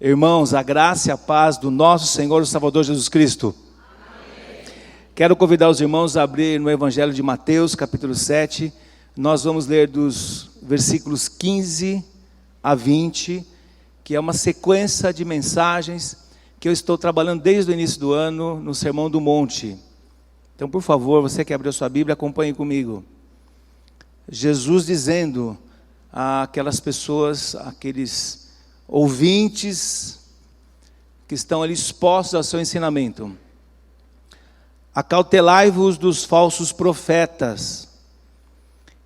Irmãos, a graça e a paz do nosso Senhor e Salvador Jesus Cristo. Amém. Quero convidar os irmãos a abrir no Evangelho de Mateus, capítulo 7. Nós vamos ler dos versículos 15 a 20, que é uma sequência de mensagens que eu estou trabalhando desde o início do ano no Sermão do Monte. Então, por favor, você que abriu sua Bíblia, acompanhe comigo. Jesus dizendo àquelas pessoas, aqueles ouvintes que estão ali expostos ao seu ensinamento: acautelai-vos dos falsos profetas,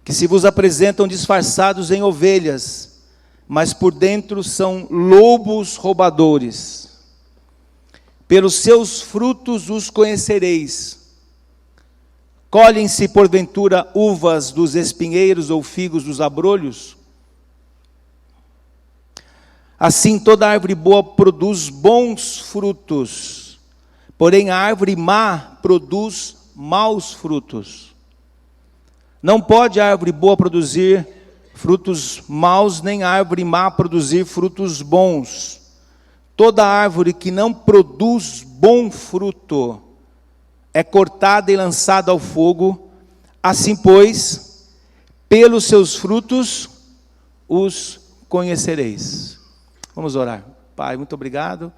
que se vos apresentam disfarçados em ovelhas, mas por dentro são lobos roubadores. Pelos seus frutos os conhecereis. Colhem-se porventura uvas dos espinheiros ou figos dos abrolhos? Assim toda árvore boa produz bons frutos, porém a árvore má produz maus frutos. Não pode a árvore boa produzir frutos maus, nem a árvore má produzir frutos bons. Toda árvore que não produz bom fruto é cortada e lançada ao fogo. Assim, pois, pelos seus frutos os conhecereis. Vamos orar. Pai, muito obrigado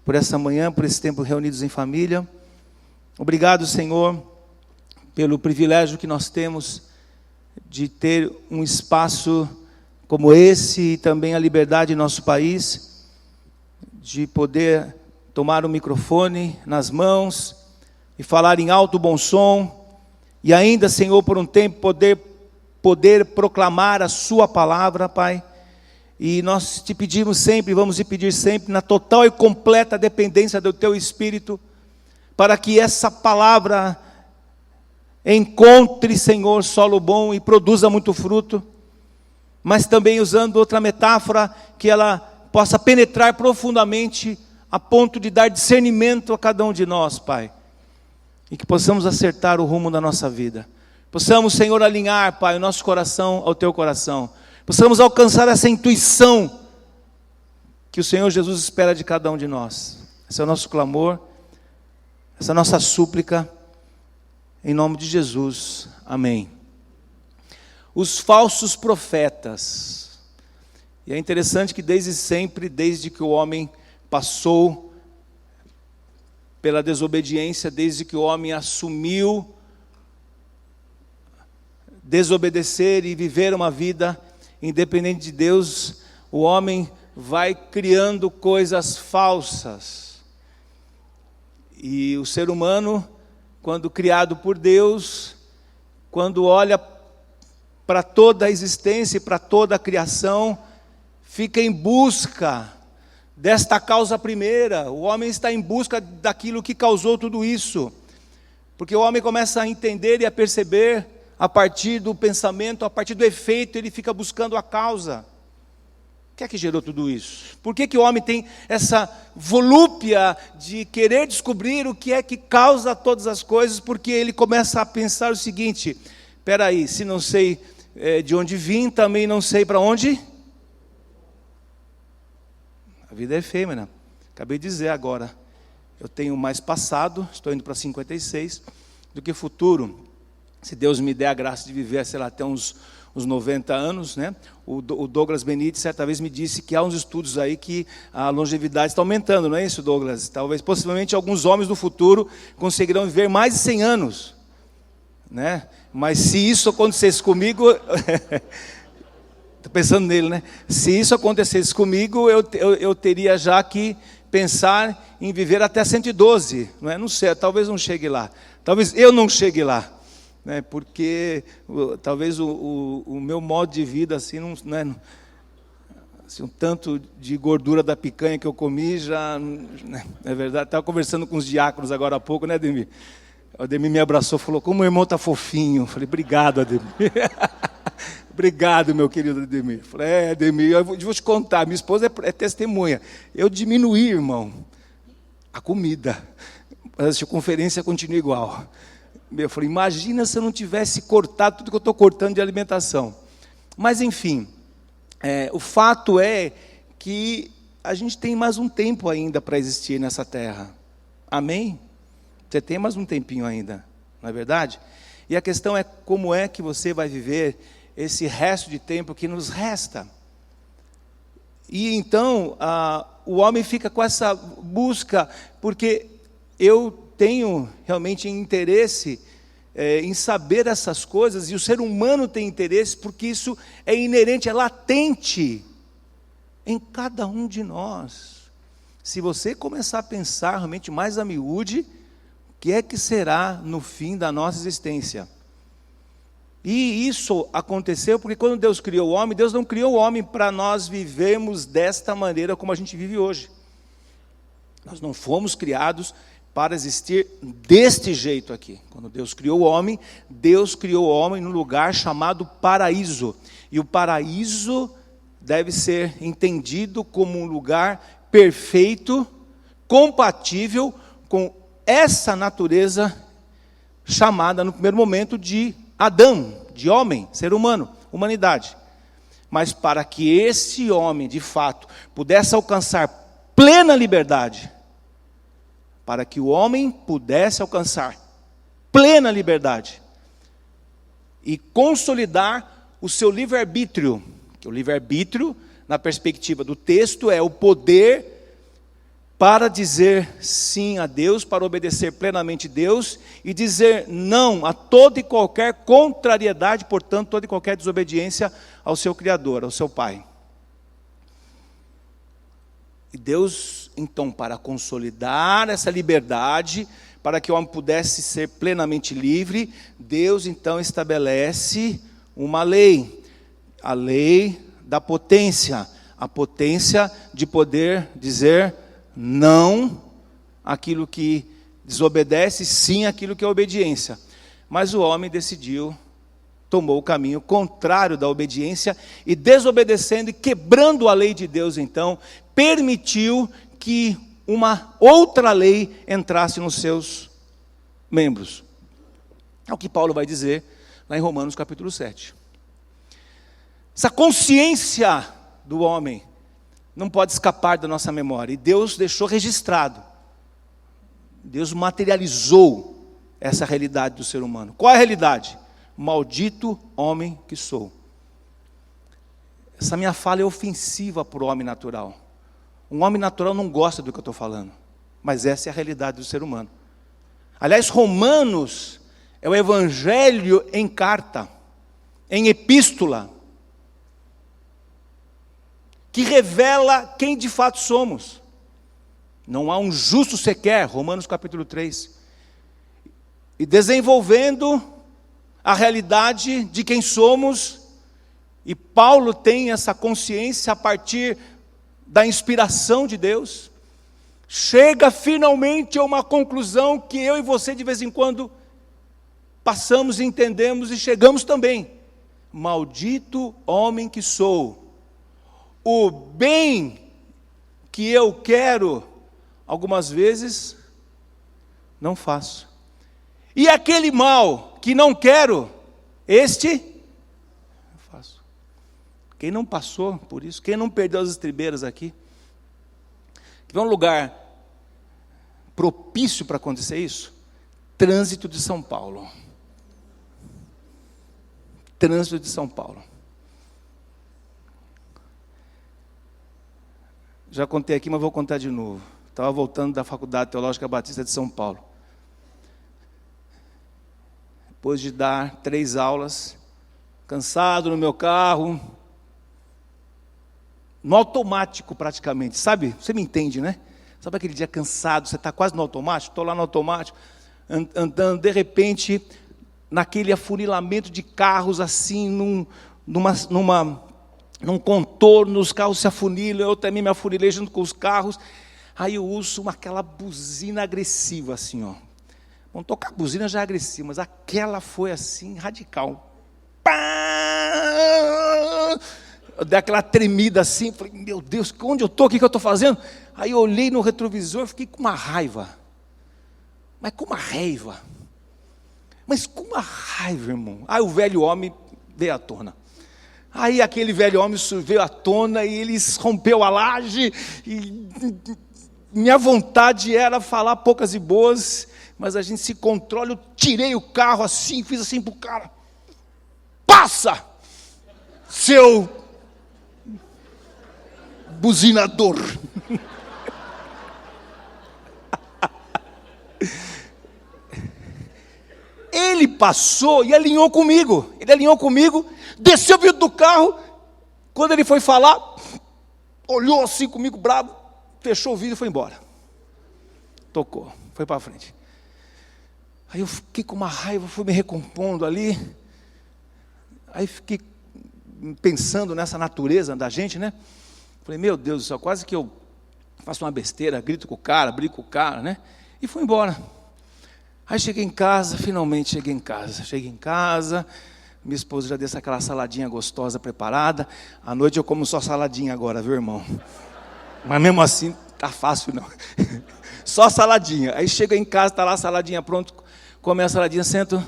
por essa manhã, por esse tempo reunidos em família. Obrigado, Senhor, pelo privilégio que nós temos de ter um espaço como esse e também a liberdade em nosso país, de poder tomar o microfone nas mãos e falar em alto bom som, e ainda, Senhor, por um tempo poder proclamar a sua palavra, Pai. E nós te pedimos sempre, vamos te pedir sempre, na total e completa dependência do teu Espírito, para que essa palavra encontre, Senhor, solo bom e produza muito fruto, mas também usando outra metáfora, que ela possa penetrar profundamente a ponto de dar discernimento a cada um de nós, Pai. E que possamos acertar o rumo da nossa vida. Possamos, Senhor, alinhar, Pai, o nosso coração ao teu coração. Possamos alcançar essa intuição que o Senhor Jesus espera de cada um de nós. Esse é o nosso clamor, essa é a nossa súplica, em nome de Jesus. Amém. Os falsos profetas. E é interessante que desde sempre, desde que o homem passou pela desobediência, desde que o homem assumiu desobedecer e viver uma vida independente de Deus, o homem vai criando coisas falsas. E o ser humano, quando criado por Deus, quando olha para toda a existência e para toda a criação, fica em busca desta causa primeira. O homem está em busca daquilo que causou tudo isso, porque o homem começa a entender e a perceber, a partir do pensamento, a partir do efeito, ele fica buscando a causa. O que é que gerou tudo isso? Por que o homem tem essa volúpia de querer descobrir o que é que causa todas as coisas? Porque ele começa a pensar o seguinte: espera aí, se não sei de onde vim, também não sei para onde. A vida é efêmera. Acabei de dizer agora, eu tenho mais passado, estou indo para 56, do que futuro. Se Deus me der a graça de viver, sei lá, até uns 90 anos, né? O Douglas Benite certa vez me disse que há uns estudos aí que a longevidade está aumentando, não é isso, Douglas? Talvez, possivelmente, alguns homens do futuro conseguirão viver mais de 100 anos, né? Mas se isso acontecesse comigo, estou pensando nele, né? Se isso acontecesse comigo, eu teria já que pensar em viver até 112, não é? Não sei, talvez não chegue lá, talvez eu não chegue lá. Porque talvez o meu modo de vida, assim, não é, assim, um tanto de gordura da picanha que eu comi, já, é verdade. Estava conversando com os diáconos agora há pouco, né, Ademir? O Ademir me abraçou e falou: como o irmão está fofinho. Eu falei: obrigado, Ademir. Obrigado, meu querido Ademir. Eu falei: Ademir, eu vou te contar, minha esposa é testemunha. Eu diminuí, irmão, a comida, mas a circunferência continua igual. Eu falei: imagina se eu não tivesse cortado tudo que eu estou cortando de alimentação. Mas enfim, o fato é que a gente tem mais um tempo ainda para existir nessa terra. Amém? Você tem mais um tempinho ainda, não é verdade? E a questão é como é que você vai viver esse resto de tempo que nos resta. E então, o homem fica com essa busca, porque eu tenho realmente interesse em saber essas coisas, e o ser humano tem interesse, porque isso é inerente, é latente em cada um de nós. Se você começar a pensar realmente mais a miúde, o que é que será no fim da nossa existência? E isso aconteceu porque quando Deus criou o homem, Deus não criou o homem para nós vivermos desta maneira como a gente vive hoje. Nós não fomos criados para existir deste jeito aqui. Quando Deus criou o homem num lugar chamado paraíso. E o paraíso deve ser entendido como um lugar perfeito, compatível com essa natureza chamada no primeiro momento de Adão, de homem, ser humano, humanidade. Mas para que esse homem, de fato, pudesse alcançar plena liberdade, para que o homem pudesse alcançar plena liberdade e consolidar o seu livre-arbítrio, que o livre-arbítrio, na perspectiva do texto, é o poder para dizer sim a Deus, para obedecer plenamente a Deus e dizer não a toda e qualquer contrariedade, portanto, toda e qualquer desobediência ao seu Criador, ao seu Pai. E Deus, então, para consolidar essa liberdade, para que o homem pudesse ser plenamente livre, Deus, então, estabelece uma lei, a lei da potência, a potência de poder dizer não aquilo que desobedece, sim aquilo que é obediência. Mas o homem decidiu, tomou o caminho contrário da obediência e desobedecendo e quebrando a lei de Deus, então, permitiu que uma outra lei entrasse nos seus membros. É o que Paulo vai dizer lá em Romanos capítulo 7. Essa consciência do homem não pode escapar da nossa memória. E Deus deixou registrado. Deus materializou essa realidade do ser humano. Qual é a realidade? Maldito homem que sou. Essa minha fala é ofensiva para o homem natural. Um homem natural não gosta do que eu estou falando. Mas essa é a realidade do ser humano. Aliás, Romanos é o evangelho em carta, em epístola, que revela quem de fato somos. Não há um justo sequer, Romanos capítulo 3. E desenvolvendo a realidade de quem somos, e Paulo tem essa consciência a partir da inspiração de Deus, chega finalmente a uma conclusão que eu e você de vez em quando passamos, entendemos e chegamos também. Maldito homem que sou. O bem que eu quero, algumas vezes, não faço. E aquele mal que não quero, eu faço. Quem não passou por isso, quem não perdeu as estribeiras aqui, que é um lugar propício para acontecer isso? Trânsito de São Paulo. Trânsito de São Paulo. Já contei aqui, mas vou contar de novo. Estava voltando da Faculdade Teológica Batista de São Paulo. Depois de dar 3 aulas, cansado no meu carro, no automático praticamente, sabe? Você me entende, né? Sabe aquele dia cansado, você está quase no automático? Estou lá no automático, andando, de repente, naquele afunilamento de carros assim, num contorno, os carros se afunilam, eu também me afunilei junto com os carros, aí eu uso aquela buzina agressiva assim, ó. Bom, tocar buzina já é agressiva, mas aquela foi assim, radical. Pá! Eu dei aquela tremida assim, falei, meu Deus, onde eu estou, o que eu estou fazendo? Aí eu olhei no retrovisor, fiquei com uma raiva. Mas com uma raiva. Mas com uma raiva, irmão. Aí o velho homem veio à tona. Aí aquele velho homem veio à tona e ele rompeu a laje. E minha vontade era falar poucas e boas, mas a gente se controla. Eu tirei o carro assim, fiz assim para o cara: passa, seu buzinador. Ele passou e alinhou comigo. Ele alinhou comigo, desceu o vidro do carro. Quando ele foi falar, olhou assim comigo, bravo, fechou o vidro e foi embora. Tocou, foi para frente. Aí eu fiquei com uma raiva, fui me recompondo ali. Aí fiquei pensando nessa natureza da gente, né? Falei, meu Deus do céu, quase que eu faço uma besteira, grito com o cara, brigo com o cara, né? E fui embora. Aí cheguei em casa, finalmente cheguei em casa. Cheguei em casa, minha esposa já deixa aquela saladinha gostosa preparada. À noite eu como só saladinha agora, viu, irmão? Mas mesmo assim, tá fácil não. Só saladinha. Aí chega em casa, tá lá a saladinha pronto, come a saladinha, sento.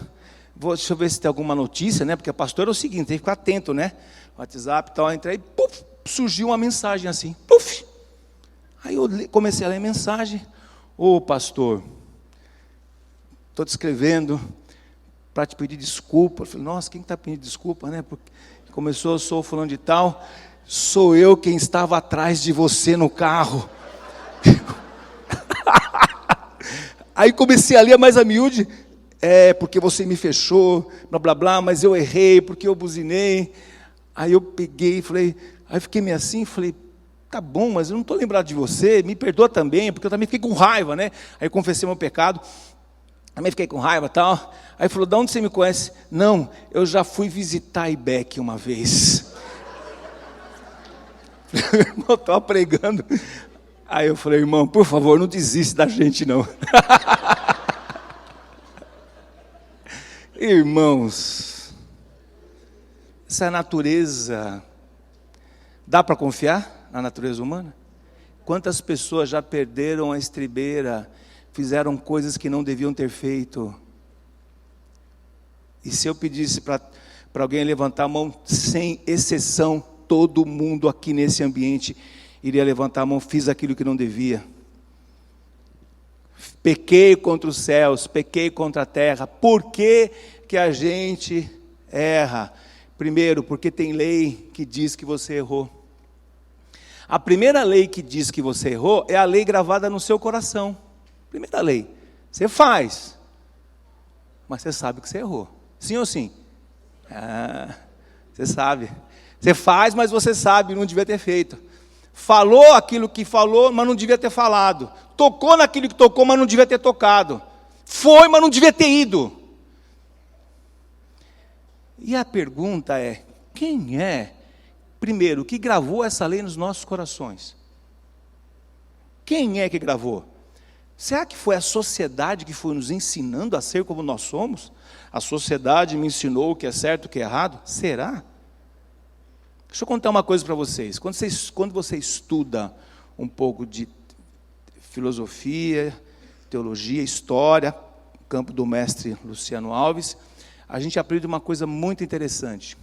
Deixa eu ver se tem alguma notícia, né? Porque a pastora é o seguinte, tem que ficar atento, né? WhatsApp e tal, entrei, puf, surgiu uma mensagem assim, puf. Aí eu comecei a ler a mensagem. Ô pastor, estou te escrevendo para te pedir desculpa. Eu falei, nossa, quem está pedindo desculpa, né? Porque começou, eu sou fulano de tal, sou eu quem estava atrás de você no carro. Aí comecei a ler mais a miúde, porque você me fechou, blá blá blá, mas eu errei, porque eu buzinei. Aí eu peguei, falei, aí fiquei meio assim, falei, tá bom, mas eu não estou lembrado de você, me perdoa também, porque eu também fiquei com raiva, né? Aí eu confessei meu pecado. Também fiquei com raiva e tal. Aí falou, de onde você me conhece? Não, eu já fui visitar Ibec uma vez. Eu estava pregando. Aí eu falei, irmão, por favor, não desiste da gente não. Irmãos, essa natureza, dá para confiar na natureza humana? Quantas pessoas já perderam a estribeira, fizeram coisas que não deviam ter feito? E se eu pedisse para alguém levantar a mão, sem exceção, todo mundo aqui nesse ambiente iria levantar a mão, fiz aquilo que não devia. Pequei contra os céus, pequei contra a terra. Por que que a gente erra? Primeiro, porque tem lei que diz que você errou. A primeira lei que diz que você errou é a lei gravada no seu coração. Primeira lei, você faz, mas você sabe que você errou. Sim ou sim? Você sabe. Você faz, mas você sabe, não devia ter feito. Falou aquilo que falou, mas não devia ter falado. Tocou naquilo que tocou, mas não devia ter tocado. Foi, mas não devia ter ido. E a pergunta é, quem é, primeiro, que gravou essa lei nos nossos corações? Quem é que gravou? Será que foi a sociedade que foi nos ensinando a ser como nós somos? A sociedade me ensinou o que é certo e o que é errado? Será? Deixa eu contar uma coisa para vocês. Quando você estuda um pouco de filosofia, teologia, história, campo do mestre Luciano Alves, a gente aprende uma coisa muito interessante,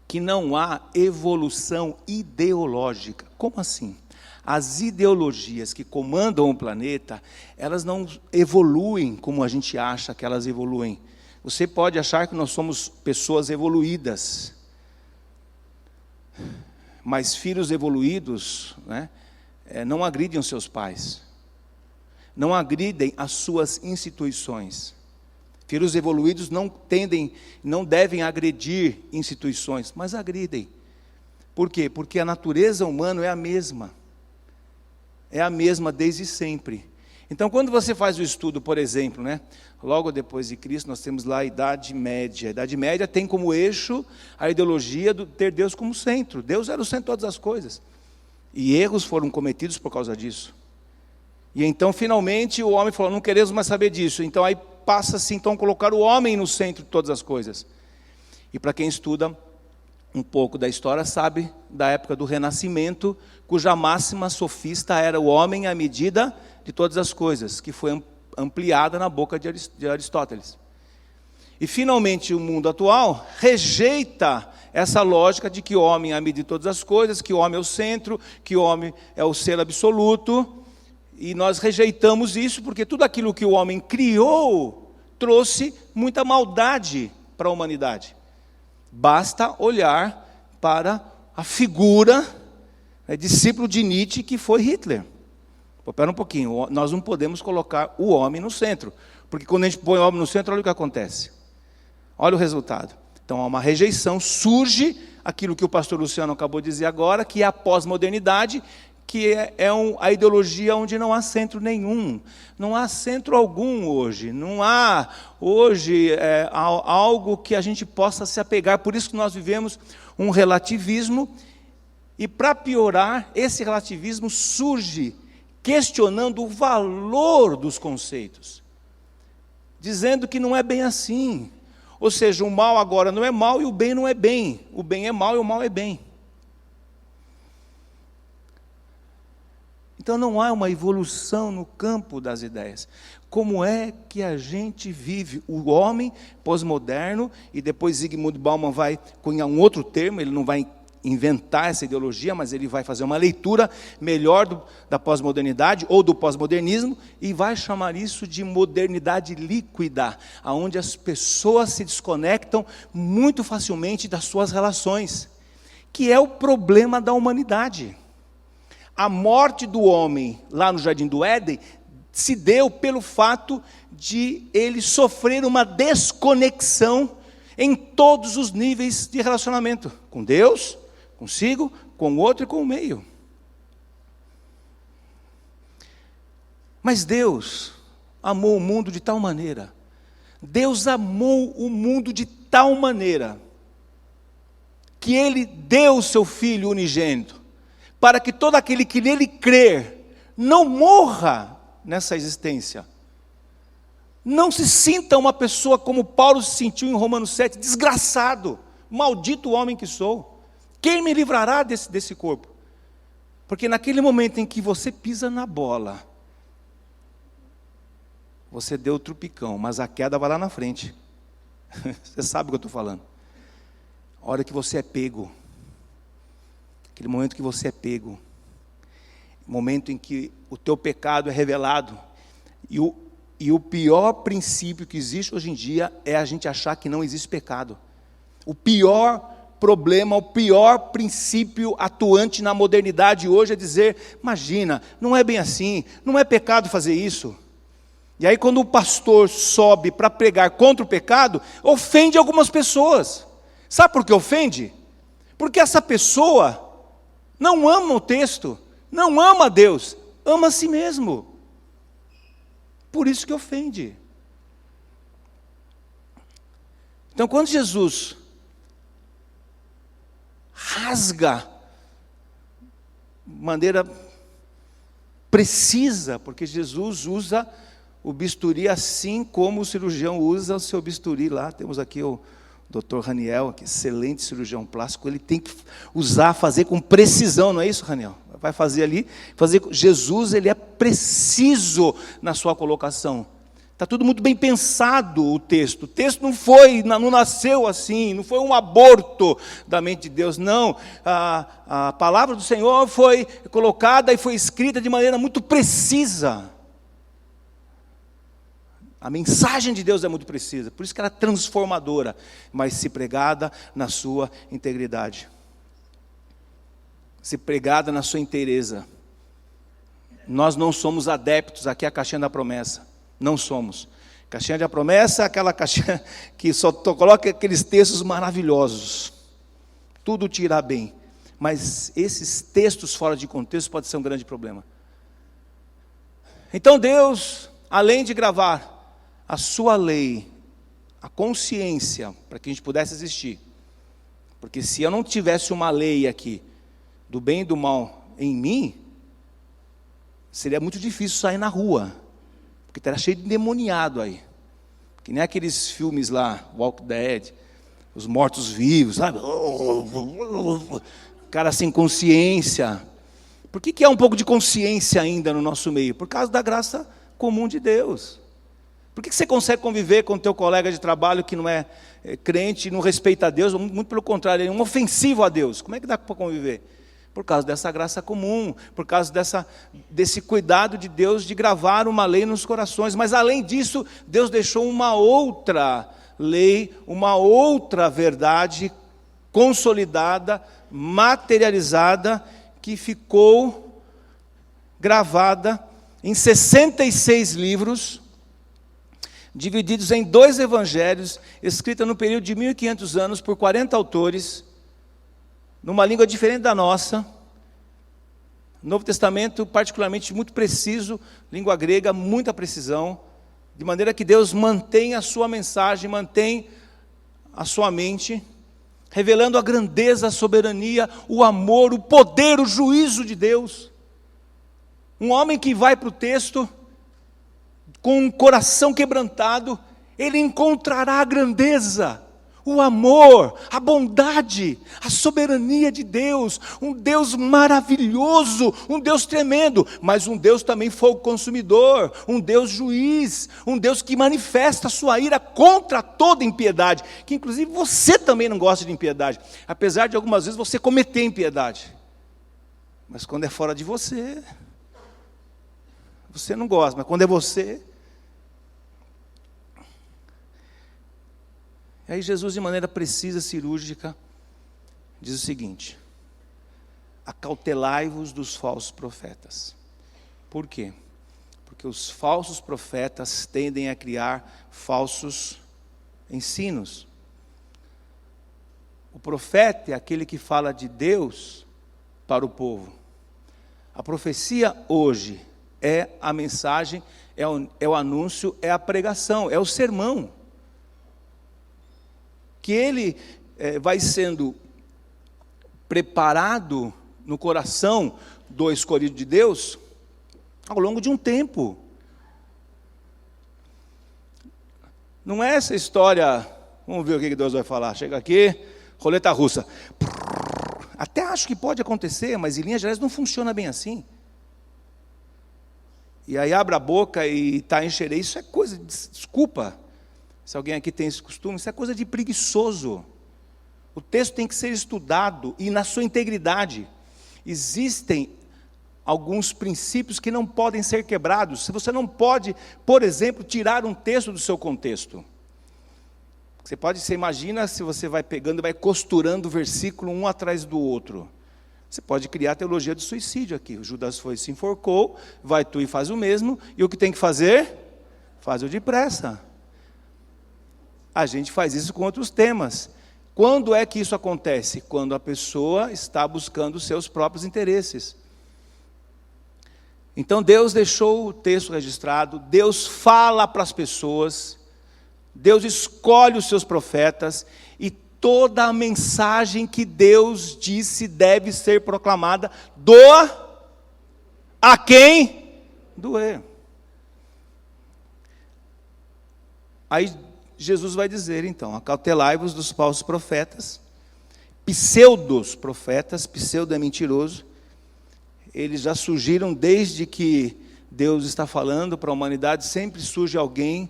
que não há evolução ideológica. Como assim? As ideologias que comandam o planeta, elas não evoluem como a gente acha que elas evoluem. Você pode achar que nós somos pessoas evoluídas, mas filhos evoluídos, né, não agridem os seus pais, não agridem as suas instituições. Filhos evoluídos não devem agredir instituições, mas agridem. Por quê? Porque a natureza humana é a mesma. É a mesma desde sempre. Então, quando você faz o estudo, por exemplo, né, logo depois de Cristo, nós temos lá a Idade Média. A Idade Média tem como eixo a ideologia de ter Deus como centro. Deus era o centro de todas as coisas. E erros foram cometidos por causa disso. E então, finalmente, o homem falou, não queremos mais saber disso. Então, aí passa-se, então, a colocar o homem no centro de todas as coisas. E para quem estuda um pouco da história, sabe da época do Renascimento, cuja máxima sofista era o homem à medida de todas as coisas, que foi ampliada na boca de Aristóteles. E finalmente o mundo atual rejeita essa lógica de que o homem é a medida de todas as coisas, que o homem é o centro, que o homem é o ser absoluto. E nós rejeitamos isso porque tudo aquilo que o homem criou trouxe muita maldade para a humanidade. Basta olhar para a figura, discípulo de Nietzsche, que foi Hitler. Espera um pouquinho, nós não podemos colocar o homem no centro, porque quando a gente põe o homem no centro, olha o que acontece. Olha o resultado. Então há uma rejeição, surge aquilo que o pastor Luciano acabou de dizer agora, que é a pós-modernidade, que a ideologia onde não há centro nenhum, não há centro algum hoje, não há hoje algo que a gente possa se apegar, por isso que nós vivemos um relativismo, e para piorar, esse relativismo surge questionando o valor dos conceitos, dizendo que não é bem assim, ou seja, o mal agora não é mal e o bem não é bem, o bem é mal e o mal é bem. Então não há uma evolução no campo das ideias. Como é que a gente vive o homem pós-moderno, e depois Zygmunt Bauman vai cunhar um outro termo, ele não vai inventar essa ideologia, mas ele vai fazer uma leitura melhor da pós-modernidade, ou do pós-modernismo, e vai chamar isso de modernidade líquida, onde as pessoas se desconectam muito facilmente das suas relações, que é o problema da humanidade. A morte do homem, lá no Jardim do Éden, se deu pelo fato de ele sofrer uma desconexão em todos os níveis de relacionamento. Com Deus, consigo, com o outro e com o meio. Mas Deus amou o mundo de tal maneira, Deus amou o mundo de tal maneira, que Ele deu o seu Filho unigênito, para que todo aquele que nele crer, não morra nessa existência. Não se sinta uma pessoa como Paulo se sentiu em Romanos 7, desgraçado, maldito homem que sou. Quem me livrará desse corpo? Porque naquele momento em que você pisa na bola, você deu o trupicão, mas a queda vai lá na frente. Você sabe o que eu estou falando. A hora que você é pego, aquele momento que você é pego, momento em que o teu pecado é revelado, e o pior princípio que existe hoje em dia é a gente achar que não existe pecado. O pior problema, o pior princípio atuante na modernidade hoje é dizer, imagina, não é bem assim, não é pecado fazer isso. E aí quando o pastor sobe para pregar contra o pecado, ofende algumas pessoas. Sabe por que ofende? Porque essa pessoa não ama o texto, não ama a Deus, ama a si mesmo. Por isso que ofende. Então, quando Jesus rasga de maneira precisa, porque Jesus usa o bisturi assim como o cirurgião usa o seu bisturi lá. Temos aqui o Dr. Raniel, que excelente cirurgião plástico, ele tem que usar, fazer com precisão, não é isso, Raniel? Vai fazer ali, Jesus, ele é preciso na sua colocação. Está tudo muito bem pensado o texto não nasceu assim, não foi um aborto da mente de Deus, não. A palavra do Senhor foi colocada e foi escrita de maneira muito precisa. A mensagem de Deus é muito precisa, por isso que ela é transformadora, mas se pregada na sua integridade. Se pregada na sua inteireza. Nós não somos adeptos, aqui é a caixinha da promessa, não somos. Caixinha da promessa é aquela caixinha que só coloca aqueles textos maravilhosos, tudo te irá bem, mas esses textos fora de contexto pode ser um grande problema. Então Deus, além de gravar a sua lei, a consciência, para que a gente pudesse existir, porque se eu não tivesse uma lei aqui, do bem e do mal em mim, seria muito difícil sair na rua, porque estaria cheio de endemoniado aí, que nem aqueles filmes lá, Walk Dead, os mortos-vivos, sabe? Cara sem consciência. Por que há um pouco de consciência ainda no nosso meio? Por causa da graça comum de Deus. Por que você consegue conviver com o teu colega de trabalho que não é crente, não respeita a Deus, muito pelo contrário, ele é um ofensivo a Deus? Como é que dá para conviver? Por causa dessa graça comum, por causa desse cuidado de Deus de gravar uma lei nos corações. Mas além disso, Deus deixou uma outra lei, uma outra verdade consolidada, materializada, que ficou gravada em 66 livros, divididos em 2 evangelhos, escrita no período de 1500 anos por 40 autores, numa língua diferente da nossa. Novo Testamento particularmente muito preciso, língua grega, muita precisão, de maneira que Deus mantém a sua mensagem, mantém a sua mente, revelando a grandeza, a soberania, o amor, o poder, o juízo de Deus. Um homem que vai para o texto com um coração quebrantado, ele encontrará a grandeza, o amor, a bondade, a soberania de Deus, um Deus maravilhoso, um Deus tremendo, mas um Deus também fogo consumidor, um Deus juiz, um Deus que manifesta a sua ira contra toda impiedade, que inclusive você também não gosta de impiedade, apesar de algumas vezes você cometer impiedade, mas quando é fora de você, você não gosta, mas quando é você. Aí Jesus, de maneira precisa, cirúrgica, diz o seguinte: acautelai-vos dos falsos profetas. Por quê? Porque os falsos profetas tendem a criar falsos ensinos. O profeta é aquele que fala de Deus para o povo. A profecia hoje é a mensagem, é o anúncio, é a pregação, é o sermão. Que ele vai sendo preparado no coração do escolhido de Deus ao longo de um tempo. Não é essa história, vamos ver o que Deus vai falar. Chega aqui, roleta russa. Até acho que pode acontecer, mas em linhas gerais não funciona bem assim. E aí abre a boca e está enxerei. Isso é coisa, desculpa. Se alguém aqui tem esse costume, isso é coisa de preguiçoso. O texto tem que ser estudado e na sua integridade. Existem alguns princípios que não podem ser quebrados. Você não pode, por exemplo, tirar um texto do seu contexto. Você imagina se você vai pegando e vai costurando o versículo um atrás do outro. Você pode criar a teologia do suicídio aqui. O Judas se enforcou, vai tu e faz o mesmo, e o que tem que fazer? Faz o depressa. A gente faz isso com outros temas. Quando é que isso acontece? Quando a pessoa está buscando os seus próprios interesses. Então Deus deixou o texto registrado, Deus fala para as pessoas, Deus escolhe os seus profetas, e toda a mensagem que Deus disse deve ser proclamada, a quem doer. Aí Jesus vai dizer então: acautelai-vos dos falsos profetas, pseudos profetas, pseudo é mentiroso, eles já surgiram desde que Deus está falando para a humanidade, sempre surge alguém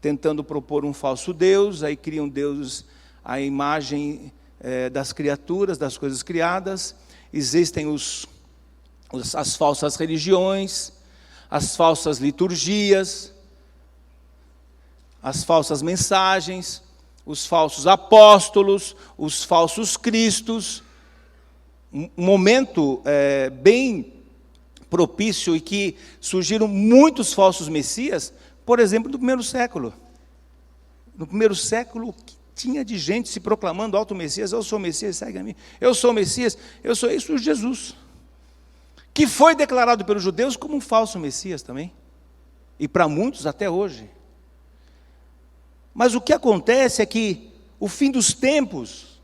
tentando propor um falso Deus, aí criam deuses à imagem das criaturas, das coisas criadas, existem as falsas religiões, as falsas liturgias, as falsas mensagens, os falsos apóstolos, os falsos cristos. Um momento bem propício e que surgiram muitos falsos messias, por exemplo, no primeiro século. No primeiro século, o que tinha de gente se proclamando auto Messias? Eu sou o Messias, segue a mim. Eu sou o Messias, eu sou isso, Jesus. Que foi declarado pelos judeus como um falso Messias também. E para muitos até hoje. Mas o que acontece é que o fim dos tempos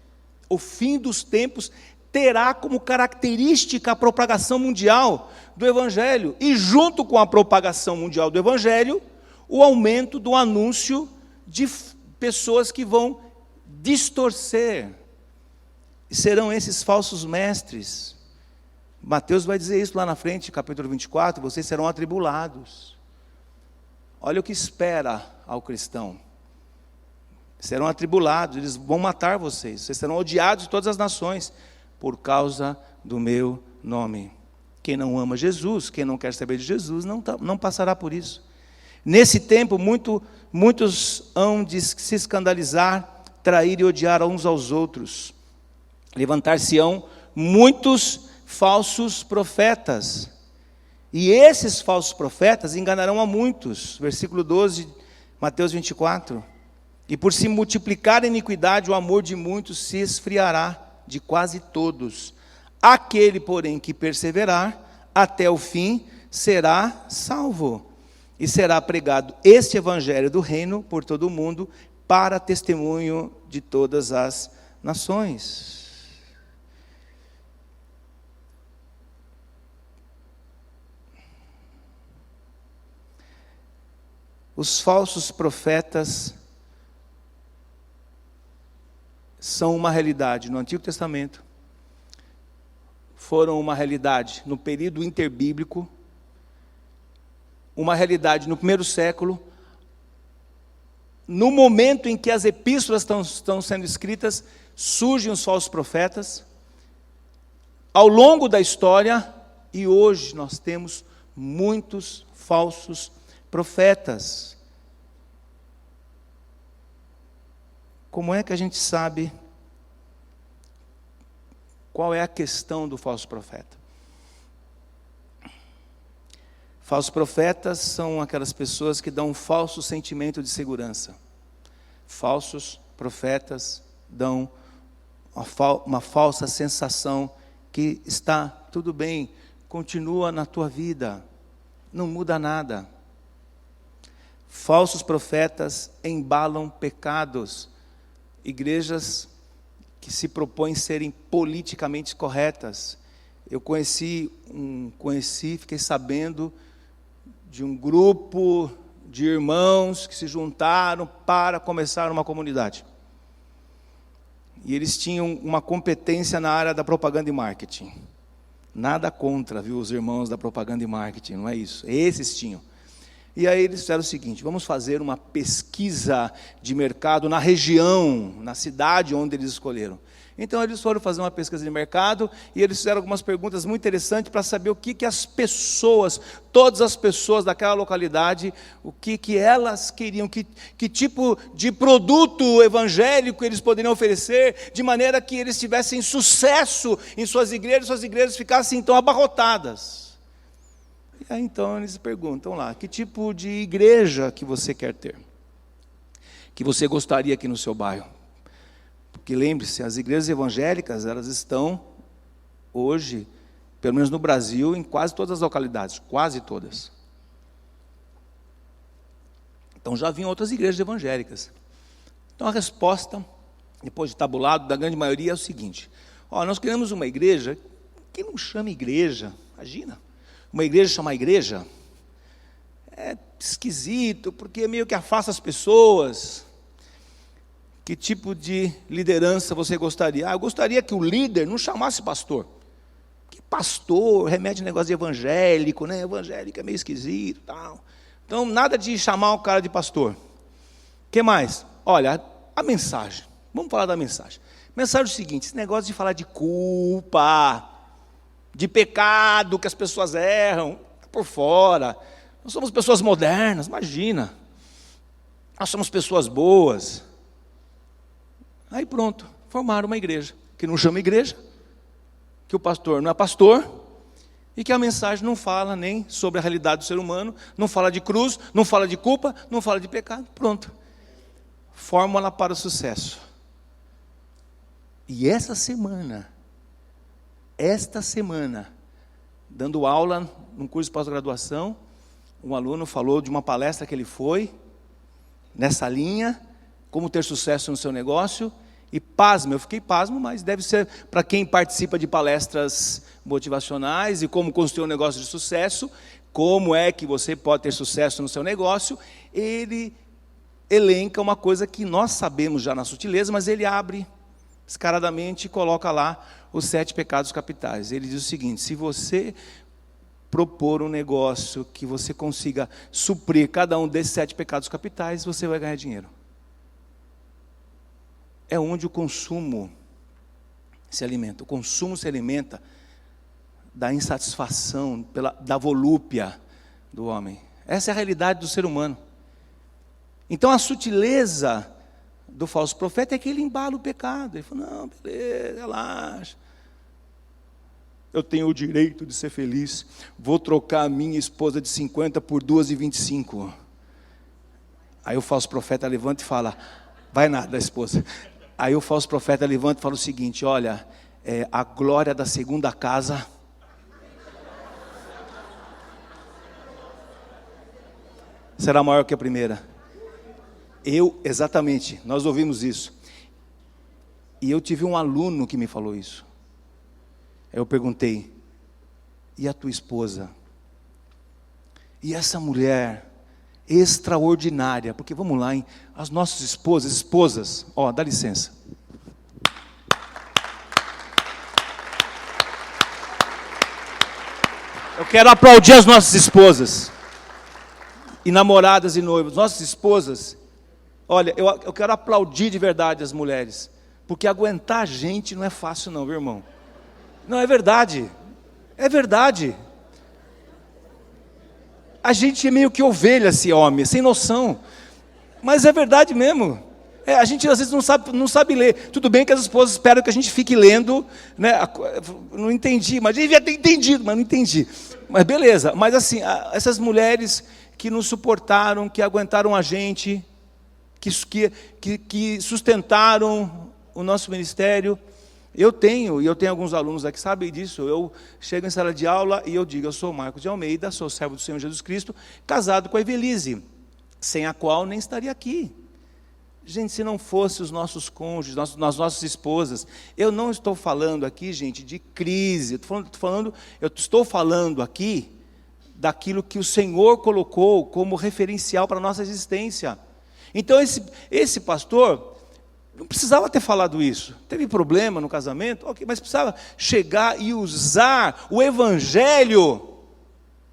terá como característica a propagação mundial do Evangelho. E junto com a propagação mundial do Evangelho, o aumento do anúncio de pessoas que vão distorcer. E serão esses falsos mestres. Mateus vai dizer isso lá na frente, capítulo 24, vocês serão atribulados. olha o que espera ao cristão. Serão atribulados, eles vão matar vocês. Vocês serão odiados de todas as nações por causa do meu nome. Quem não ama Jesus, quem não quer saber de Jesus, não passará por isso. Nesse tempo, muitos hão de se escandalizar, trair e odiar uns aos outros. Levantar-se-ão muitos falsos profetas. E esses falsos profetas enganarão a muitos. Versículo 12, Mateus 24. E por se multiplicar a iniquidade, o amor de muitos se esfriará, de quase todos. Aquele, porém, que perseverar até o fim, será salvo. E será pregado este evangelho do reino por todo o mundo, para testemunho de todas as nações. Os falsos profetas são uma realidade no Antigo Testamento, foram uma realidade no período interbíblico, uma realidade no primeiro século. No momento em que as epístolas estão sendo escritas, surgem os falsos profetas, ao longo da história, e hoje nós temos muitos falsos profetas. Como é que a gente sabe qual é a questão do falso profeta? Falsos profetas são aquelas pessoas que dão um falso sentimento de segurança. Falsos profetas dão uma falsa sensação que está tudo bem, continua na tua vida, não muda nada. Falsos profetas embalam pecados. Igrejas que se propõem serem politicamente corretas. Eu fiquei sabendo de um grupo de irmãos que se juntaram para começar uma comunidade. E eles tinham uma competência na área da propaganda e marketing. Nada contra, viu, os irmãos da propaganda e marketing, não é isso. Esses tinham. E aí eles fizeram o seguinte: vamos fazer uma pesquisa de mercado na região, na cidade onde eles escolheram. Então eles foram fazer uma pesquisa de mercado e eles fizeram algumas perguntas muito interessantes para saber o que as pessoas, todas as pessoas daquela localidade, o que elas queriam, que tipo de produto evangélico eles poderiam oferecer, de maneira que eles tivessem sucesso em suas igrejas ficassem então abarrotadas. E aí então eles perguntam lá: que tipo de igreja que você quer ter? Que você gostaria aqui no seu bairro? Porque lembre-se, as igrejas evangélicas, elas estão hoje, pelo menos no Brasil, em quase todas as localidades, quase todas. Então já vinham outras igrejas evangélicas. Então a resposta, depois de tabulado, da grande maioria é o seguinte: nós queremos uma igreja que não chama igreja, imagina. Uma igreja chamar igreja é esquisito, porque meio que afasta as pessoas. Que tipo de liderança você gostaria? Eu gostaria que o líder não chamasse pastor. Que pastor remete a negócio de evangélico, né? Evangélico é meio esquisito, tal. Então, nada de chamar o cara de pastor. O que mais? Olha, a mensagem. Vamos falar da mensagem. Mensagem é o seguinte: esse negócio de falar de culpa, de pecado, que as pessoas erram, tá por fora. Nós somos pessoas modernas, imagina. Nós somos pessoas boas. Aí pronto, formaram uma igreja, que não chama igreja, que o pastor não é pastor, e que a mensagem não fala nem sobre a realidade do ser humano, não fala de cruz, não fala de culpa, não fala de pecado, pronto. Fórmula para o sucesso. E esta semana, dando aula num curso de pós-graduação, um aluno falou de uma palestra que ele foi, nessa linha, como ter sucesso no seu negócio, e pasmo, eu fiquei pasmo, mas deve ser para quem participa de palestras motivacionais e como construir um negócio de sucesso, como é que você pode ter sucesso no seu negócio. Ele elenca uma coisa que nós sabemos já na sutileza, mas ele abre descaradamente e coloca lá os 7 pecados capitais. Ele diz o seguinte: se você propor um negócio que você consiga suprir cada um desses 7 pecados capitais, você vai ganhar dinheiro. É onde o consumo se alimenta. O consumo se alimenta da insatisfação, da volúpia do homem. Essa é a realidade do ser humano. Então a sutileza do falso profeta é que ele embala o pecado. Ele fala, não, beleza, relaxa. Eu tenho o direito de ser feliz. Vou trocar a minha esposa de 50 por 2 de 25. Aí o falso profeta levanta e fala, vai nada, esposa. Aí o falso profeta levanta e fala o seguinte, olha, a glória da segunda casa será maior que a primeira. Exatamente, nós ouvimos isso. E eu tive um aluno que me falou isso. Eu perguntei, e a tua esposa? E essa mulher extraordinária, porque vamos lá, hein? As nossas esposas, ó, dá licença. Eu quero aplaudir as nossas esposas, e namoradas e noivos, nossas esposas. Olha, eu quero aplaudir de verdade as mulheres, porque aguentar a gente não é fácil não, viu, irmão? Não, é verdade, é verdade. A gente é meio que ovelha, esse homem, sem noção, mas é verdade mesmo. A gente às vezes não sabe ler. Tudo bem que as esposas esperam que a gente fique lendo, né? Não entendi, mas a gente devia ter entendido, mas não entendi. Mas beleza, mas assim, essas mulheres que nos suportaram, que aguentaram a gente, que sustentaram o nosso ministério. Eu tenho alguns alunos aqui que sabem disso. Eu chego em sala de aula e eu digo, eu sou Marcos de Almeida, sou servo do Senhor Jesus Cristo, casado com a Evelise, sem a qual nem estaria aqui. Gente, se não fosse os nossos cônjuges, as nossas esposas, eu não estou falando aqui, gente, de crise, eu estou falando aqui daquilo que o Senhor colocou como referencial para a nossa existência. Então esse pastor não precisava ter falado isso. Teve problema no casamento, ok, mas precisava chegar e usar o Evangelho.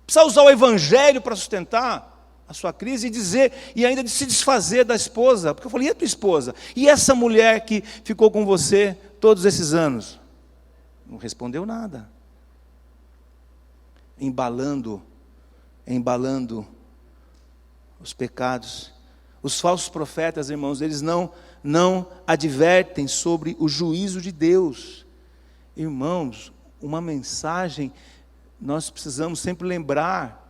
Precisava usar o Evangelho para sustentar a sua crise e ainda de se desfazer da esposa. Porque eu falei, e a tua esposa? E essa mulher que ficou com você todos esses anos? Não respondeu nada. Embalando os pecados. Os falsos profetas, irmãos, eles não advertem sobre o juízo de Deus. Irmãos, uma mensagem, nós precisamos sempre lembrar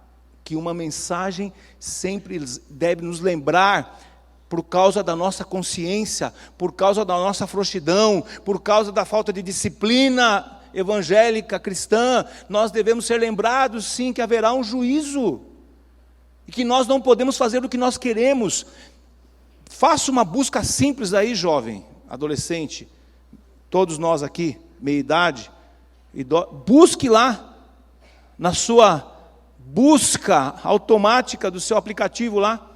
que uma mensagem sempre deve nos lembrar, por causa da nossa consciência, por causa da nossa frouxidão, por causa da falta de disciplina evangélica, cristã, nós devemos ser lembrados sim que haverá um juízo, e que nós não podemos fazer o que nós queremos. Faça uma busca simples aí, jovem, adolescente, todos nós aqui, meia idade, busque lá, na sua busca automática do seu aplicativo lá,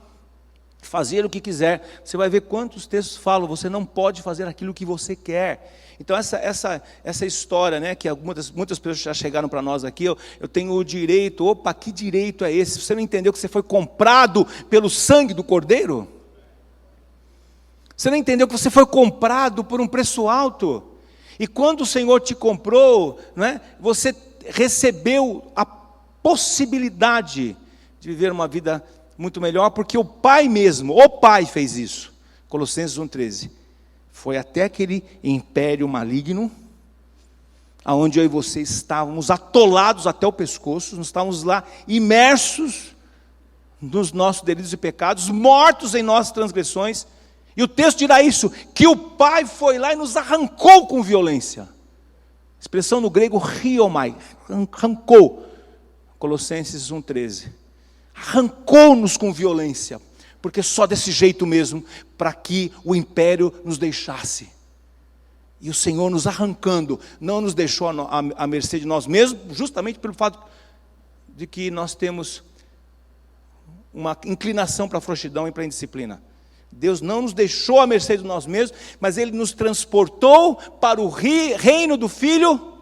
fazer o que quiser. Você vai ver quantos textos falam, você não pode fazer aquilo que você quer. Então essa história, né, que muitas pessoas já chegaram para nós aqui, eu tenho o direito, opa, que direito é esse? Você não entendeu que você foi comprado pelo sangue do Cordeiro? Você não entendeu que você foi comprado por um preço alto? E quando o Senhor te comprou, né, você recebeu a possibilidade de viver uma vida muito melhor, porque o Pai fez isso. Colossenses 1,13. Foi até aquele império maligno, aonde eu e você estávamos atolados até o pescoço, nós estávamos lá imersos nos nossos delitos e pecados, mortos em nossas transgressões, e o texto dirá isso, que o Pai foi lá e nos arrancou com violência. Expressão no grego, hiomai, arrancou. Colossenses 1,13. Arrancou-nos com violência, porque só desse jeito mesmo, para que o império nos deixasse. E o Senhor nos arrancando, não nos deixou à mercê de nós mesmos, justamente pelo fato de que nós temos uma inclinação para a frouxidão e para a indisciplina. Deus não nos deixou à mercê de nós mesmos, mas Ele nos transportou para o reino do Filho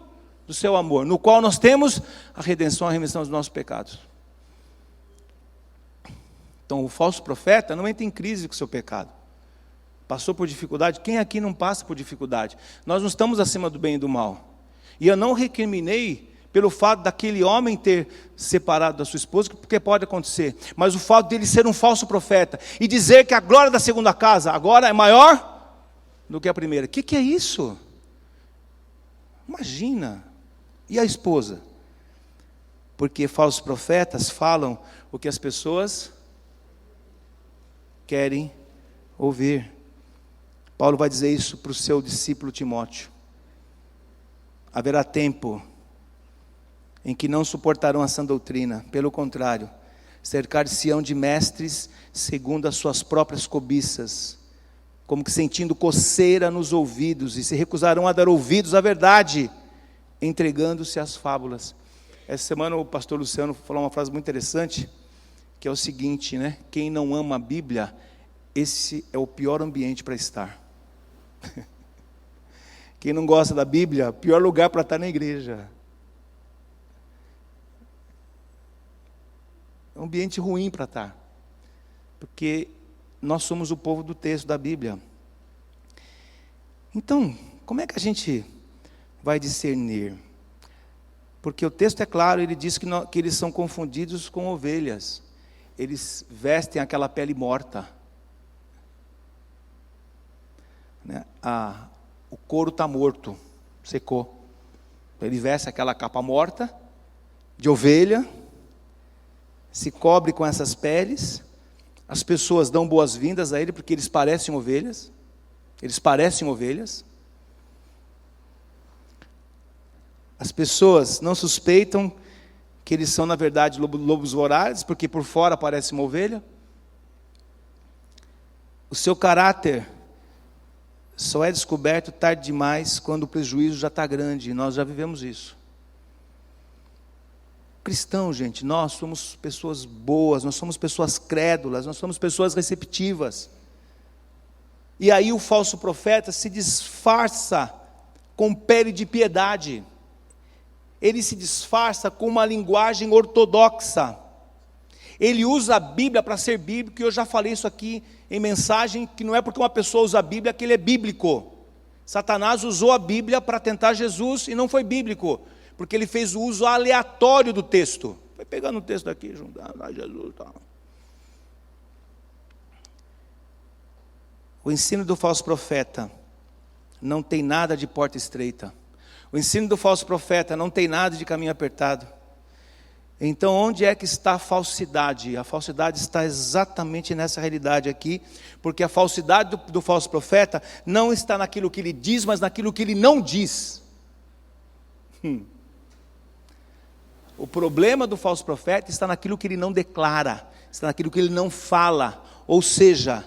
do seu amor, no qual nós temos a redenção, a remissão dos nossos pecados. Então, o falso profeta não entra em crise com o seu pecado. Passou por dificuldade? Quem aqui não passa por dificuldade? Nós não estamos acima do bem e do mal. E eu não recriminei pelo fato daquele homem ter separado da sua esposa, porque pode acontecer. Mas o fato dele ser um falso profeta e dizer que a glória da segunda casa agora é maior do que a primeira. O que é isso? Imagina. E a esposa? Porque falsos profetas falam o que as pessoas querem ouvir. Paulo vai dizer isso para o seu discípulo Timóteo. Haverá tempo em que não suportarão a sã doutrina, pelo contrário, cercar-se-ão de mestres segundo as suas próprias cobiças, como que sentindo coceira nos ouvidos, e se recusarão a dar ouvidos à verdade, entregando-se às fábulas. Essa semana o pastor Luciano falou uma frase muito interessante, que é o seguinte, né? Quem não ama a Bíblia, esse é o pior ambiente para estar. Quem não gosta da Bíblia, pior lugar para estar na igreja. É um ambiente ruim para estar. Porque nós somos o povo do texto da Bíblia. Então, como é que a gente vai discernir? Porque o texto é claro, ele diz que eles são confundidos com ovelhas. Eles vestem aquela pele morta. Né? O couro está morto, secou. Ele veste aquela capa morta, de ovelha, se cobre com essas peles. As pessoas dão boas-vindas a ele, porque eles parecem ovelhas. Eles parecem ovelhas. As pessoas não suspeitam que eles são, na verdade, lobos vorazes, porque por fora parece uma ovelha. O seu caráter só é descoberto tarde demais, quando o prejuízo já está grande, e nós já vivemos isso. Cristão, gente, nós somos pessoas boas, nós somos pessoas crédulas, nós somos pessoas receptivas. E aí o falso profeta se disfarça com pele de piedade. Ele se disfarça com uma linguagem ortodoxa. Ele usa a Bíblia para ser bíblico, e eu já falei isso aqui em mensagem, que não é porque uma pessoa usa a Bíblia que ele é bíblico. Satanás usou a Bíblia para tentar Jesus e não foi bíblico, porque ele fez o uso aleatório do texto. Foi pegando o texto daqui, juntando a Jesus e tal. O ensino do falso profeta não tem nada de porta estreita. O ensino do falso profeta não tem nada de caminho apertado. Então, onde é que está a falsidade? A falsidade está exatamente nessa realidade aqui, porque a falsidade do falso profeta não está naquilo que ele diz, mas naquilo que ele não diz. O problema do falso profeta está naquilo que ele não declara, está naquilo que ele não fala, ou seja,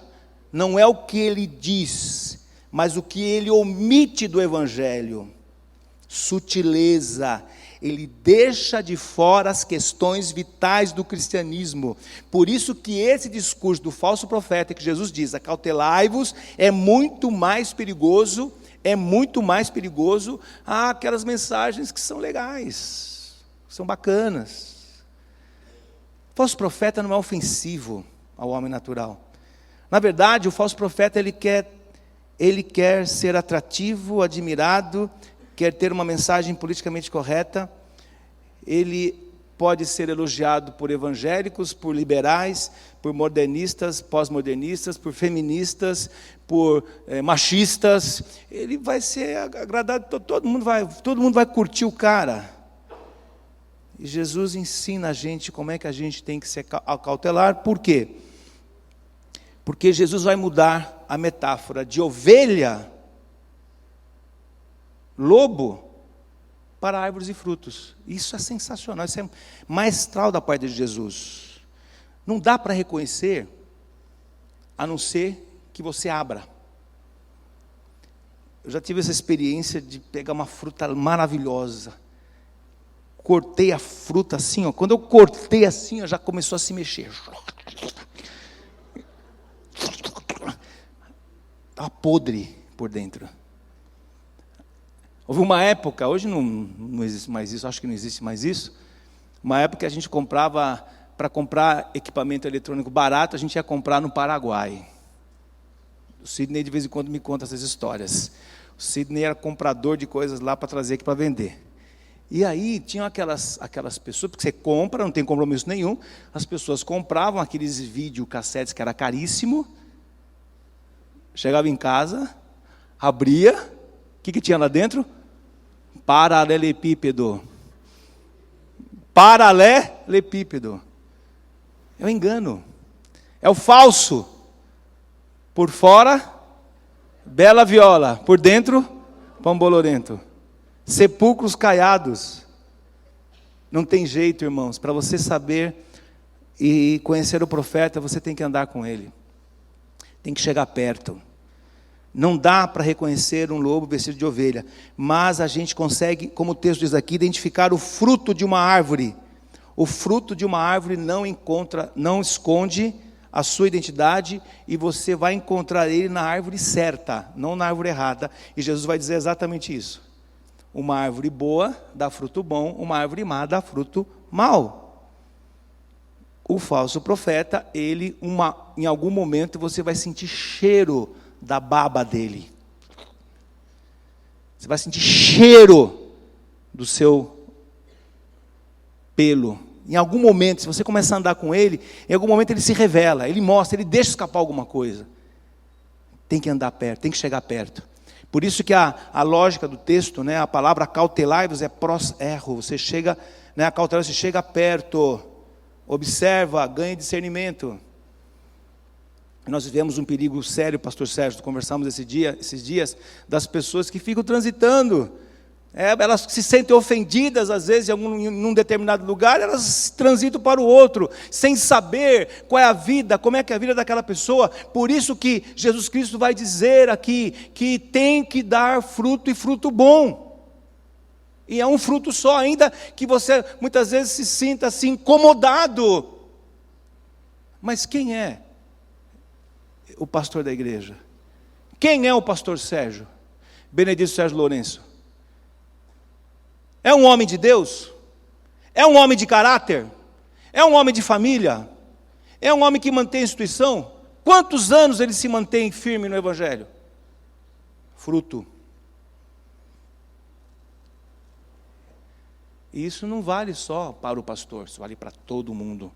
não é o que ele diz, mas o que ele omite do Evangelho. Sutileza, ele deixa de fora as questões vitais do cristianismo. Por isso que esse discurso do falso profeta, que Jesus diz, acautelai-vos, é muito mais perigoso, aquelas mensagens que são legais, que são bacanas. O falso profeta não é ofensivo ao homem natural. Na verdade, o falso profeta, ele quer ser atrativo, admirado, quer ter uma mensagem politicamente correta. Ele pode ser elogiado por evangélicos, por liberais, por modernistas, pós-modernistas, por feministas, por machistas. Ele vai ser agradado, todo mundo vai curtir o cara. E Jesus ensina a gente como é que a gente tem que se acautelar. Por quê? Porque Jesus vai mudar a metáfora de ovelha, lobo, para árvores e frutos. Isso é sensacional, isso é maestral da parte de Jesus. Não dá para reconhecer, a não ser que você abra. Eu já tive essa experiência de pegar uma fruta maravilhosa. Cortei a fruta assim, ó. Quando eu cortei assim, ó, já começou a se mexer. Estava podre por dentro. Houve uma época, hoje não existe mais isso, acho que não existe mais isso, uma época que a gente comprava, para comprar equipamento eletrônico barato, a gente ia comprar no Paraguai. O Sidney de vez em quando me conta essas histórias. O Sidney era comprador de coisas lá para trazer aqui para vender. E aí tinham aquelas pessoas, porque você compra, não tem compromisso nenhum, as pessoas compravam aqueles videocassetes que era caríssimo, chegava em casa, abria, o que tinha lá dentro? Paralelepípedo. Paralelepípedo. É o engano. É o falso. Por fora, bela viola. Por dentro, pão bolorento. Sepulcros caiados. Não tem jeito, irmãos. Para você saber e conhecer o profeta, você tem que andar com ele. Tem que chegar perto. Não dá para reconhecer um lobo vestido de ovelha, mas a gente consegue, como o texto diz aqui, identificar o fruto de uma árvore. O fruto de uma árvore não esconde a sua identidade, e você vai encontrar ele na árvore certa, não na árvore errada. E Jesus vai dizer exatamente isso. Uma árvore boa dá fruto bom, uma árvore má dá fruto mau. O falso profeta, em algum momento você vai sentir cheiro da baba dele. Você vai sentir cheiro do seu pelo. Em algum momento, se você começar a andar com ele, em algum momento ele se revela, ele mostra, ele deixa escapar alguma coisa. Tem que andar perto, tem que chegar perto. Por isso que a lógica do texto, né, a palavra cautelai-vos é prós-erro. Você chega, né, a cautelar, você chega perto, observa, ganha discernimento. Nós vivemos um perigo sério, pastor Sérgio, conversamos esses dias, das pessoas que ficam transitando. Elas se sentem ofendidas, às vezes, em um determinado lugar, elas transitam para o outro, sem saber qual é a vida, como é que é a vida daquela pessoa. Por isso que Jesus Cristo vai dizer aqui, que tem que dar fruto, e fruto bom. E é um fruto só, ainda que você muitas vezes se sinta assim, incomodado. Mas quem é o pastor da igreja? Quem é o pastor Sérgio? Benedito Sérgio Lourenço. É um homem de Deus? É um homem de caráter? É um homem de família? É um homem que mantém a instituição? Quantos anos ele se mantém firme no Evangelho? Fruto. E isso não vale só para o pastor, isso vale para todo mundo,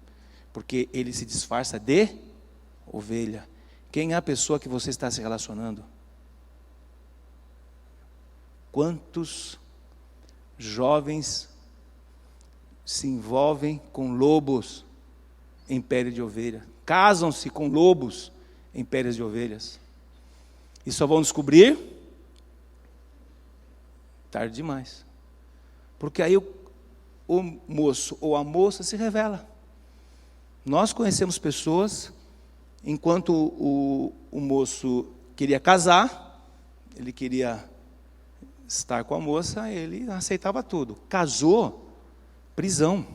porque ele se disfarça de ovelha. Quem é a pessoa que você está se relacionando? Quantos jovens se envolvem com lobos em pele de ovelha? Casam-se com lobos em peles de ovelhas. E só vão descobrir tarde demais. Porque aí o moço ou a moça se revela. Nós conhecemos pessoas, enquanto o moço queria casar, ele queria estar com a moça, ele aceitava tudo. Casou, prisão.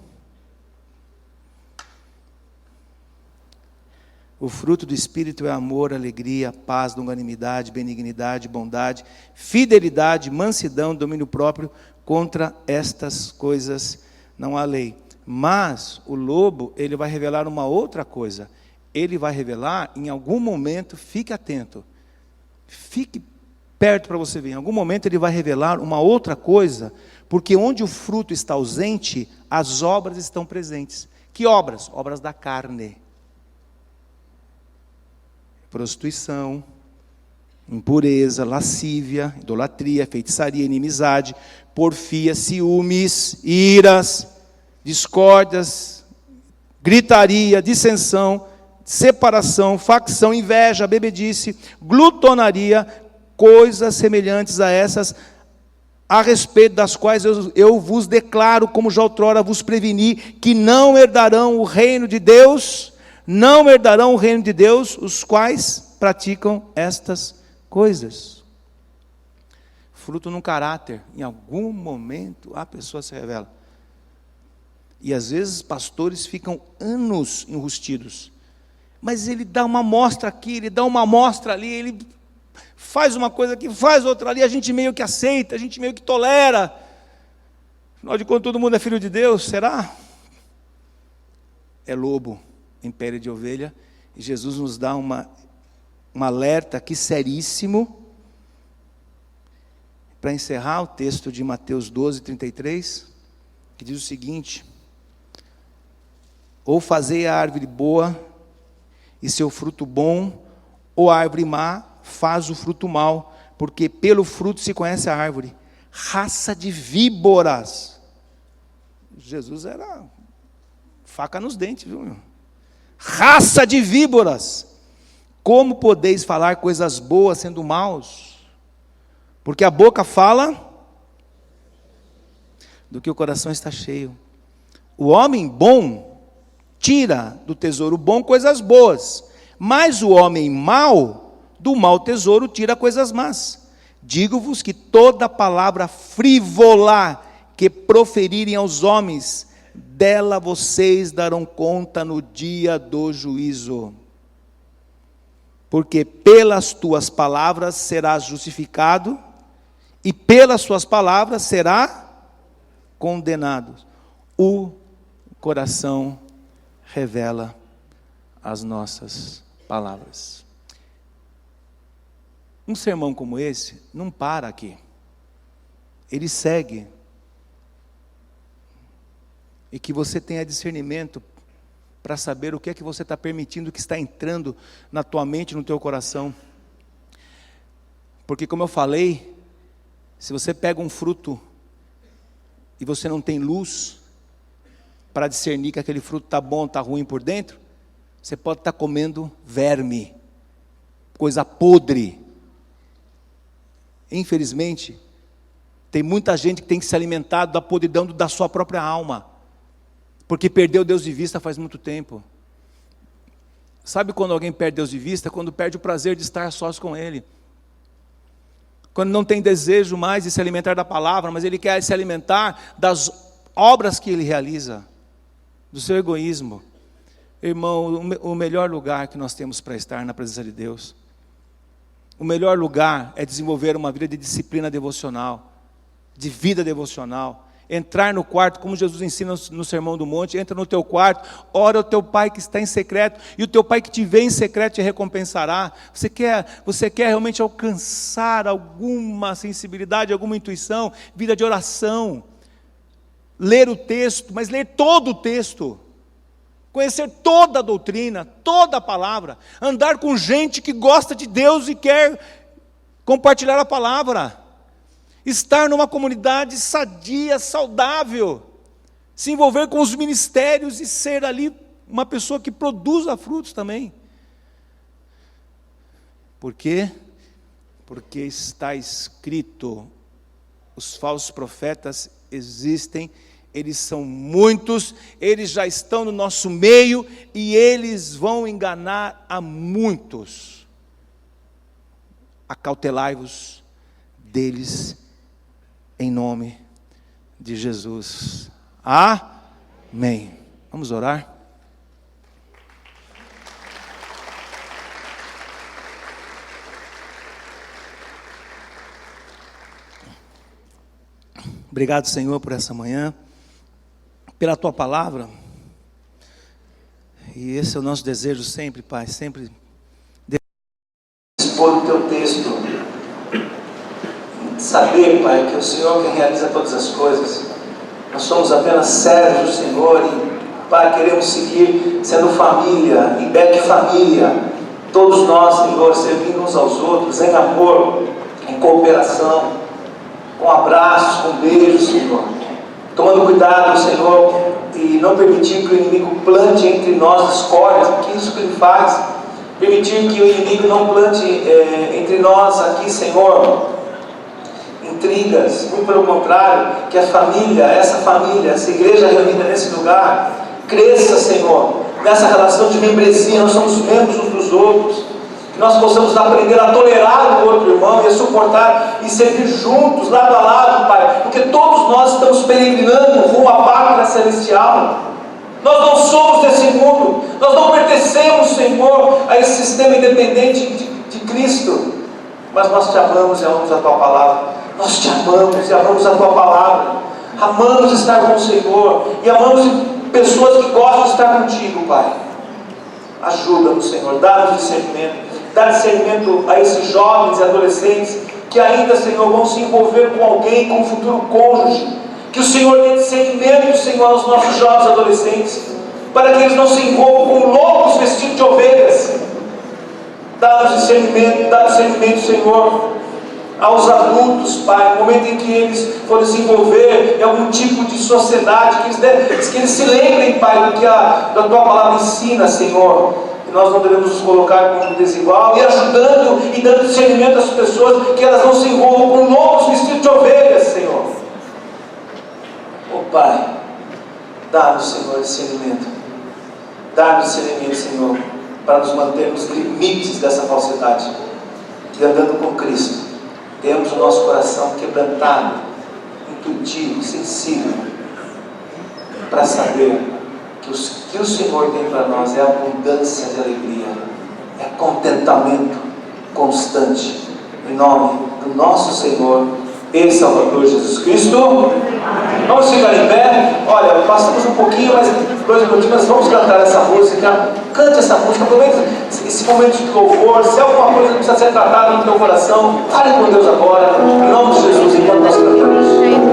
O fruto do Espírito é amor, alegria, paz, longanimidade, benignidade, bondade, fidelidade, mansidão, domínio próprio. Contra estas coisas não há lei. Mas o lobo, ele vai revelar uma outra coisa. Ele vai revelar, em algum momento, fique atento, fique perto para você ver, em algum momento ele vai revelar uma outra coisa, porque onde o fruto está ausente, as obras estão presentes. Que obras? Obras da carne. Prostituição, impureza, lascívia, idolatria, feitiçaria, inimizade, porfia, ciúmes, iras, discórdias, gritaria, dissensão, separação, facção, inveja, bebedice, glutonaria, coisas semelhantes a essas, a respeito das quais eu vos declaro, como já outrora vos preveni, que não herdarão o reino de Deus, não herdarão o reino de Deus, os quais praticam estas coisas. Fruto no caráter, em algum momento a pessoa se revela. E às vezes pastores ficam anos enrustidos, mas ele dá uma amostra aqui, ele dá uma amostra ali, ele faz uma coisa aqui, faz outra ali, a gente meio que aceita, a gente meio que tolera. Afinal de contas, todo mundo é filho de Deus, será? É lobo em pele de ovelha, e Jesus nos dá um alerta aqui seríssimo, para encerrar o texto de Mateus 12, 33, que diz o seguinte: ou fazei a árvore boa e seu fruto bom, ou a árvore má faz o fruto mau, porque pelo fruto se conhece a árvore. Raça de víboras. Jesus era faca nos dentes, viu, meu? Raça de víboras, como podeis falar coisas boas sendo maus? Porque a boca fala do que o coração está cheio. O homem bom tira do tesouro bom coisas boas, mas o homem mau, do mau tesouro, tira coisas más. Digo-vos que toda palavra frívola que proferirem aos homens, dela vocês darão conta no dia do juízo. Porque pelas tuas palavras serás justificado, e pelas suas palavras será condenado. O coração revela as nossas palavras. Um sermão como esse não para aqui. Ele segue. E que você tenha discernimento para saber o que é que você está permitindo que está entrando na tua mente, no teu coração. Porque, como eu falei, se você pega um fruto e você não tem luz para discernir que aquele fruto está bom, está ruim por dentro, você pode estar comendo verme, coisa podre. Infelizmente, tem muita gente que tem que se alimentar da podridão da sua própria alma, porque perdeu Deus de vista faz muito tempo. Sabe quando alguém perde Deus de vista? Quando perde o prazer de estar sós com Ele. Quando não tem desejo mais de se alimentar da palavra, mas ele quer se alimentar das obras que ele realiza, do seu egoísmo. Irmão, o melhor lugar que nós temos para estar na presença de Deus, o melhor lugar é desenvolver uma vida de disciplina devocional, de vida devocional. Entrar no quarto, como Jesus ensina no Sermão do Monte, entra no teu quarto, ora ao teu Pai que está em secreto, e o teu Pai que te vê em secreto te recompensará. Você quer realmente alcançar alguma sensibilidade, alguma intuição, vida de oração, ler o texto, mas ler todo o texto, conhecer toda a doutrina, toda a palavra, andar com gente que gosta de Deus e quer compartilhar a palavra, estar numa comunidade sadia, saudável, se envolver com os ministérios e ser ali uma pessoa que produza frutos também. Por quê? Porque está escrito, os falsos profetas existem, eles são muitos, eles já estão no nosso meio e eles vão enganar a muitos. Acautelai-vos deles em nome de Jesus. Amém. Vamos orar? Obrigado, Senhor, por essa manhã, pela Tua palavra. E esse é o nosso desejo sempre, Pai, sempre expor o Teu texto. Saber, Pai, que é o Senhor quem realiza todas as coisas. Nós somos apenas servos do Senhor e, Pai, queremos seguir sendo família, IBEC família. Todos nós, Senhor, servindo uns aos outros, em amor, em cooperação, com abraços, com beijos, Senhor. Tomando cuidado, Senhor, e não permitir que o inimigo plante entre nós discórdias, porque isso que ele faz. Permitir que o inimigo não plante entre nós aqui, Senhor, intrigas. Muito pelo contrário, que a família, essa igreja reunida nesse lugar, cresça, Senhor, nessa relação de membresia. Nós somos membros uns dos outros. Que nós possamos aprender a tolerar o outro irmão e a suportar e servir juntos, lado a lado, Pai, porque todos nós estamos peregrinando rumo à pátria celestial. Nós não somos desse mundo, nós não pertencemos, Senhor, a esse sistema independente de Cristo. mas nós te amamos e amamos a tua palavra. Nós te amamos e amamos a tua palavra. Amamos estar com o Senhor e amamos pessoas que gostam de estar contigo, Pai. Ajuda-nos, Senhor, dá-nos discernimento. Dá discernimento a esses jovens e adolescentes que ainda, Senhor, vão se envolver com alguém, com um futuro cônjuge. Que o Senhor dê discernimento, Senhor, aos nossos jovens e adolescentes, para que eles não se envolvam com lobos vestidos de ovelhas. Dá-nos discernimento, dá discernimento, Senhor, aos adultos, Pai, no momento em que eles forem se envolver em algum tipo de sociedade, que eles se lembrem, Pai, do que a tua palavra ensina, Senhor. E nós não devemos nos colocar como desigual, e ajudando e dando discernimento às pessoas, que elas não se envolvam com lobos vestidos de ovelhas, Senhor. Oh Pai, dá-nos, Senhor, discernimento. Dá-nos discernimento, Senhor, para nos manter nos limites dessa falsidade, e andando com Cristo, temos o nosso coração quebrantado, intuitivo, sensível, para saber que o Senhor tem para nós é abundância de alegria, é contentamento constante, em nome do nosso Senhor e Salvador Jesus Cristo. Vamos ficar em pé. Olha, passamos um pouquinho, mas 2 minutinhos, mas vamos cantar essa música. Cante essa música, aproveita esse momento de louvor. Se alguma coisa precisa ser tratada no teu coração, fale com Deus agora, em nome de Jesus, enquanto nós cantamos.